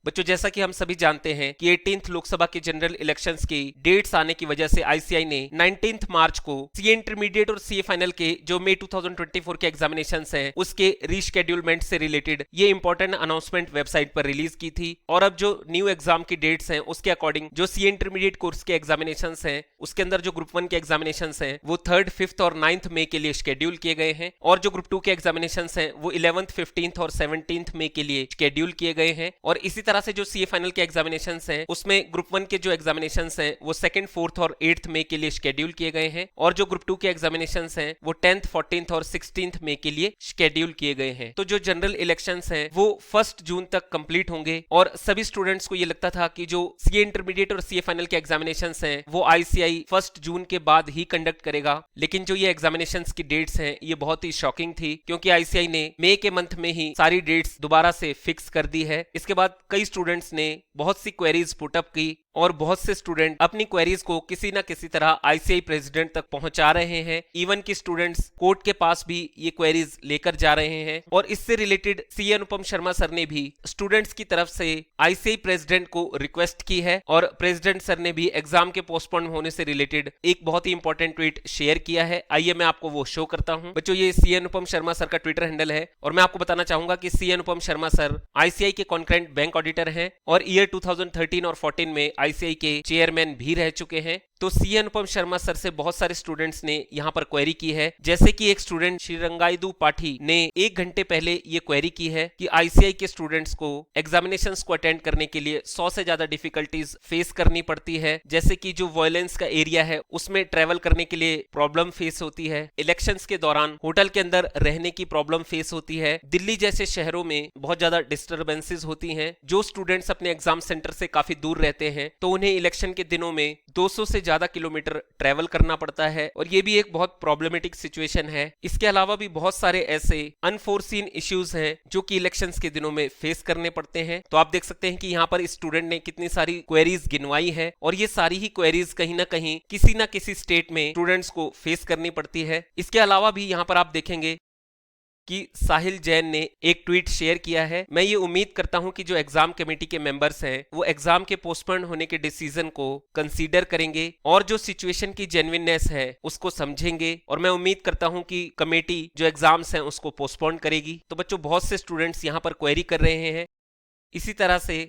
बच्चों जैसा कि हम सभी जानते हैं कि 18th लोकसभा के जनरल इलेक्शंस की डेट्स आने की वजह से आईसीआई ने 19th मार्च को सीए इंटरमीडिएट और सीए फाइनल के जो मई 2024 के एग्जामिनेशंस हैं उसके रीशेड्यूलमेंट से रिलेटेड ये इंपॉर्टेंट अनाउंसमेंट वेबसाइट पर रिलीज की थी। और अब जो न्यू एग्जाम की डेट्स हैं उसके अकॉर्डिंग जो सीए इंटरमीडिएट कोर्स के एग्जामिनेशंस हैं उसके अंदर जो ग्रुप 1 के एग्जामिनेशंस हैं वो 3rd, 5th और 9th मई के लिए शेड्यूल किए गए हैं और जो ग्रुप 2 के एग्जामिनेशंस हैं वो 11th, 15th और 17th मई के लिए शेड्यूल किए गए हैं। और इसी तरह से जो सीए फाइनल के एग्जामिनेशंस हैं उसमें ग्रुप 1 के जो एग्जामिनेशंस हैं वो 2nd, 4th और 8th मई के लिए शेड्यूल किए गए हैं और जो ग्रुप 2 के एग्जामिनेशंस हैं वो 10th, 14th और 16th मई के लिए शेड्यूल किए गए हैं। तो जो जनरल इलेक्शंस हैं वो 1 जून तक कंप्लीट होंगे और सभी स्टूडेंट्स को ये लगता था कि जो सीए इंटरमीडिएट और सीए फाइनल के एग्जामिनेशंस हैं वो आईसीआई 1 जून के बाद ही कंडक्ट करेगा, लेकिन जो ये एग्जामिनेशंस की डेट्स हैं ये बहुत ही शॉकिंग थी क्योंकि आईसीआई ने मई के मंथ में ही सारी डेट्स दोबारा से फिक्स कर दी है। इसके बाद कई स्टूडेंट्स ने बहुत सी क्वेरीज पुटअप की और बहुत से स्टूडेंट अपनी क्वेरीज को किसी ना किसी तरह आईसीआई प्रेसिडेंट तक पहुंचा रहे हैं। इवन की स्टूडेंट्स कोर्ट के पास भी ये क्वेरीज लेकर जा रहे हैं और इससे रिलेटेड सीए अनुपम शर्मा सर ने भी स्टूडेंट्स की तरफ से आईसीआई प्रेसिडेंट को रिक्वेस्ट की है और प्रेसिडेंट सर ने भी एग्जाम के पोस्टपोन होने से रिलेटेड एक बहुत ही इंपॉर्टेंट ट्वीट शेयर किया है। आइए मैं आपको वो शो करता हूं। बच्चों ये सीए अनुपम शर्मा सर का ट्विटर हैंडल है और मैं आपको बताना चाहूंगा कि सीए अनुपम शर्मा सर आईसीआई के कॉन्करेंट बैंक ऑडिटर हैं और ईयर 2013 और 14 में आईसीआई के चेयरमैन भी रह चुके हैं। तो सीए अनुपम शर्मा सर से बहुत सारे स्टूडेंट्स ने यहाँ पर क्वेरी की है, जैसे कि एक स्टूडेंट श्रीरंगायदू पाठी ने 1 घंटे पहले ये क्वेरी की है कि आईसीआई के स्टूडेंट्स को एग्जामिनेशंस को अटेंड करने के लिए 100 से ज्यादा डिफिकल्टीज फेस करनी पड़ती है, जैसे कि जो वायलेंस का एरिया है उसमें ट्रेवल करने के लिए प्रॉब्लम फेस होती है, इलेक्शंस के दौरान होटल के अंदर रहने की प्रॉब्लम फेस होती है, दिल्ली जैसे शहरों में बहुत ज्यादा डिस्टर्बेंसेस होती हैं, जो स्टूडेंट्स अपने एग्जाम सेंटर से काफी दूर रहते हैं तो उन्हें इलेक्शन के दिनों में 200 से ज्यादा किलोमीटर ट्रेवल करना पड़ता है और ये भी एक बहुत प्रॉब्लमेटिक सिचुएशन है। इसके अलावा भी बहुत सारे ऐसे अनफोर्सीन इश्यूज हैं जो कि इलेक्शंस के दिनों में फेस करने पड़ते हैं। तो आप देख सकते हैं कि यहाँ पर स्टूडेंट ने कितनी सारी क्वेरीज गिनवाई है और ये सारी ही क्वेरीज कहीं ना किसी स्टेट में स्टूडेंट्स को फेस करनी पड़ती है। इसके अलावा भी यहाँ पर आप देखेंगे कि साहिल जैन ने एक ट्वीट शेयर किया है। मैं ये उम्मीद करता हूं कि जो एग्जाम कमेटी के मेंबर्स हैं वो एग्जाम के पोस्टपोन होने के डिसीजन को कंसीडर करेंगे और जो सिचुएशन की जेन्युइननेस है उसको समझेंगे और मैं उम्मीद करता हूं कि कमेटी जो एग्जाम्स हैं उसको पोस्टपोन करेगी। तो बच्चों बहुत से स्टूडेंट्स यहाँ पर क्वेरी कर रहे हैं। इसी तरह से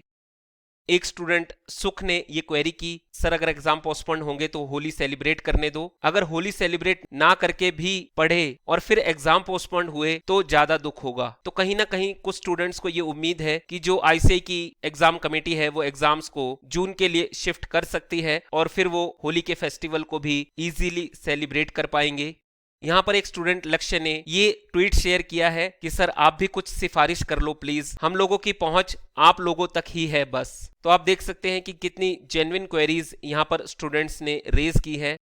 एक स्टूडेंट सुख ने ये क्वेरी की, सर अगर एग्जाम पोस्टपोन होंगे तो होली सेलिब्रेट करने दो, अगर होली सेलिब्रेट ना करके भी पढ़े और फिर एग्जाम पोस्टपोन हुए तो ज्यादा दुख होगा। तो कहीं ना कहीं कुछ स्टूडेंट्स को ये उम्मीद है कि जो आईसीआई की एग्जाम कमेटी है वो एग्जाम्स को जून के लिए शिफ्ट कर सकती है और फिर वो होली के फेस्टिवल को भी इजीली सेलिब्रेट कर पाएंगे। यहाँ पर एक स्टूडेंट लक्ष्य ने ये ट्वीट शेयर किया है कि सर आप भी कुछ सिफारिश कर लो प्लीज, हम लोगों की पहुंच आप लोगों तक ही है बस। तो आप देख सकते हैं कि कितनी जेन्युइन क्वेरीज यहाँ पर स्टूडेंट्स ने रेज की है।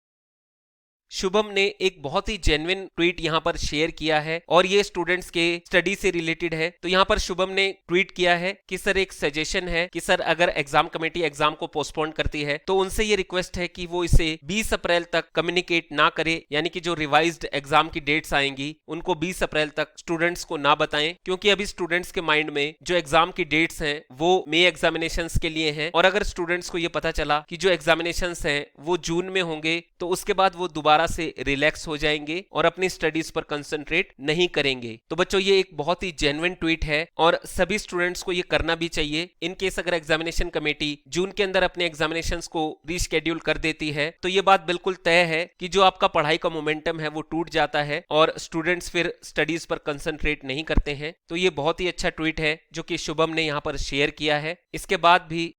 शुभम ने एक बहुत ही जेन्युइन ट्वीट यहाँ पर शेयर किया है और ये स्टूडेंट्स के स्टडी से रिलेटेड है। तो यहाँ पर शुभम ने ट्वीट किया है कि सर एक सजेशन है कि सर अगर एग्जाम कमेटी एग्जाम को पोस्टपोन करती है तो उनसे ये रिक्वेस्ट है कि वो इसे 20 अप्रैल तक कम्युनिकेट ना करे, यानी कि जो रिवाइज्ड एग्जाम की डेट्स आएंगी उनको 20 अप्रैल तक स्टूडेंट्स को ना बताएं, क्योंकि अभी स्टूडेंट्स के माइंड में जो एग्जाम की डेट्स हैं वो मई एग्जामिनेशंस के लिए हैं और अगर स्टूडेंट्स को ये पता चला कि जो एग्जामिनेशंस हैं वो जून में होंगे तो उसके बाद वो दोबारा से रिलैक्स हो जाएंगे और अपनी स्टडीज पर कंसंट्रेट नहीं करेंगे। तो बच्चों ये एक बहुत ही जेन्युइन ट्वीट है और सभी स्टूडेंट्स को ये करना भी चाहिए। इन केस अगर एग्जामिनेशन कमेटी जून के अंदर अपने एग्जामिनेशंस को रीशेड्यूल कर देती है तो ये बात बिल्कुल तय है कि जो आपका पढ़ाई का मोमेंटम है वो टूट जाता है और स्टूडेंट्स फिर स्टडीज पर कंसंट्रेट नहीं करते हैं। तो ये बहुत ही अच्छा ट्वीट है जो कि शुभम ने यहाँ पर शेयर किया है। इसके बाद भी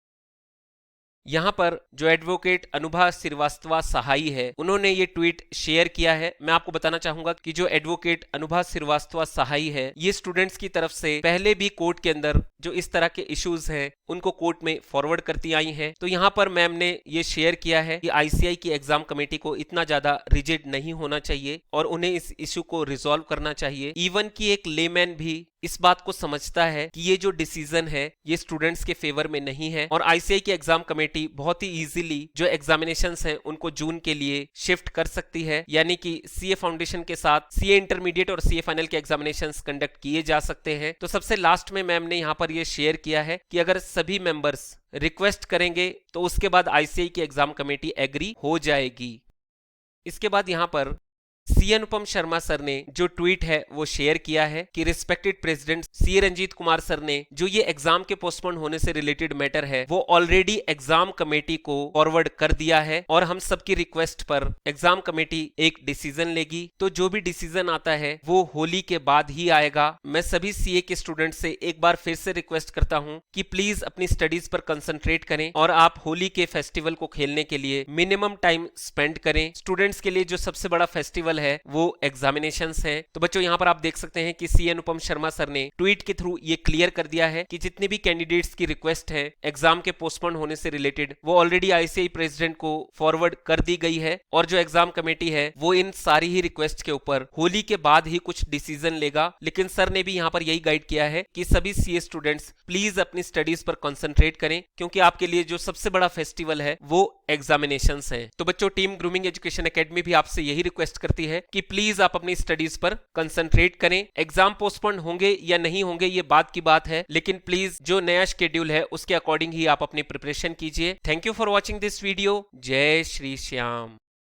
यहाँ पर जो एडवोकेट अनुभा श्रीवास्तव सहाई है उन्होंने ये ट्वीट शेयर किया है। मैं आपको बताना चाहूंगा कि जो एडवोकेट अनुभा श्रीवास्तव सहाई है ये स्टूडेंट्स की तरफ से पहले भी कोर्ट के अंदर जो इस तरह के इश्यूज हैं उनको कोर्ट में फॉरवर्ड करती आई हैं। तो यहाँ पर मैम ने ये शेयर किया है कि आईसीआई की एग्जाम कमेटी को इतना ज्यादा रिजिड नहीं होना चाहिए और उन्हें इस इश्यू को रिजॉल्व करना चाहिए। इवन की एक लेमैन भी इस बात को समझता है कि ये जो डिसीजन है ये स्टूडेंट्स के फेवर में नहीं है और आईसीएआई की एग्जाम कमेटी बहुत ही इजीली जो एग्जामिनेशंस हैं उनको जून के लिए शिफ्ट कर सकती है, यानी कि सीए फाउंडेशन के साथ सीए इंटरमीडिएट और सीए फाइनल के एग्जामिनेशंस कंडक्ट किए जा सकते हैं। तो सबसे लास्ट में मैम ने यहाँ पर ये शेयर किया है कि अगर सभी मेंबर्स रिक्वेस्ट करेंगे तो उसके बाद आईसीएआई की एग्जाम कमेटी एग्री हो जाएगी। इसके बाद यहाँ पर सी अनुपम शर्मा सर ने जो ट्वीट है वो शेयर किया है कि रिस्पेक्टेड प्रेसिडेंट सी रंजीत कुमार सर ने जो ये एग्जाम के पोस्टपोन होने से रिलेटेड मैटर है वो ऑलरेडी एग्जाम कमेटी को फॉरवर्ड कर दिया है और हम सबकी रिक्वेस्ट पर एग्जाम कमेटी एक डिसीजन लेगी। तो जो भी डिसीजन आता है वो होली के बाद ही आएगा। मैं सभी सीए के स्टूडेंट से एक बार फिर से रिक्वेस्ट करता हूँ कि प्लीज अपनी स्टडीज पर कंसंट्रेट करें और आप होली के फेस्टिवल को खेलने के लिए मिनिमम टाइम स्पेंड करें। स्टूडेंट्स के लिए जो सबसे बड़ा फेस्टिवल है वो एग्जामिनेशंस हैं। तो बच्चों यहाँ पर आप देख सकते हैं कि सी अनुपम शर्मा सर ने ट्वीट के थ्रू ये क्लियर कर दिया है कि जितने भी कैंडिडेट्स की रिक्वेस्ट है एग्जाम के पोस्टपोन होने से रिलेटेड वो ऑलरेडी आईसीएआई प्रेसिडेंट को फॉरवर्ड कर दी गई है और जो एग्जाम कमेटी है वो इन सारी ही रिक्वेस्ट के ऊपर होली के बाद ही कुछ डिसीजन लेगा। लेकिन सर ने भी यहाँ पर यही गाइड किया है कि सभी सीए स्टूडेंट्स प्लीज अपनी स्टडीज पर कंसंट्रेट करें क्योंकि आपके लिए जो सबसे बड़ा फेस्टिवल है वो एग्जामिनेशंस है। तो बच्चों टीम ग्रूमिंग एजुकेशन एकेडमी भी आपसे यही रिक्वेस्ट करती है कि प्लीज आप अपनी स्टडीज पर कंसंट्रेट करें। एग्जाम पोस्टपोन होंगे या नहीं होंगे ये बात की बात है, लेकिन प्लीज जो नया शेड्यूल है उसके अकॉर्डिंग ही आप अपनी प्रिपरेशन कीजिए। Thank you for watching this video. जय श्री श्याम।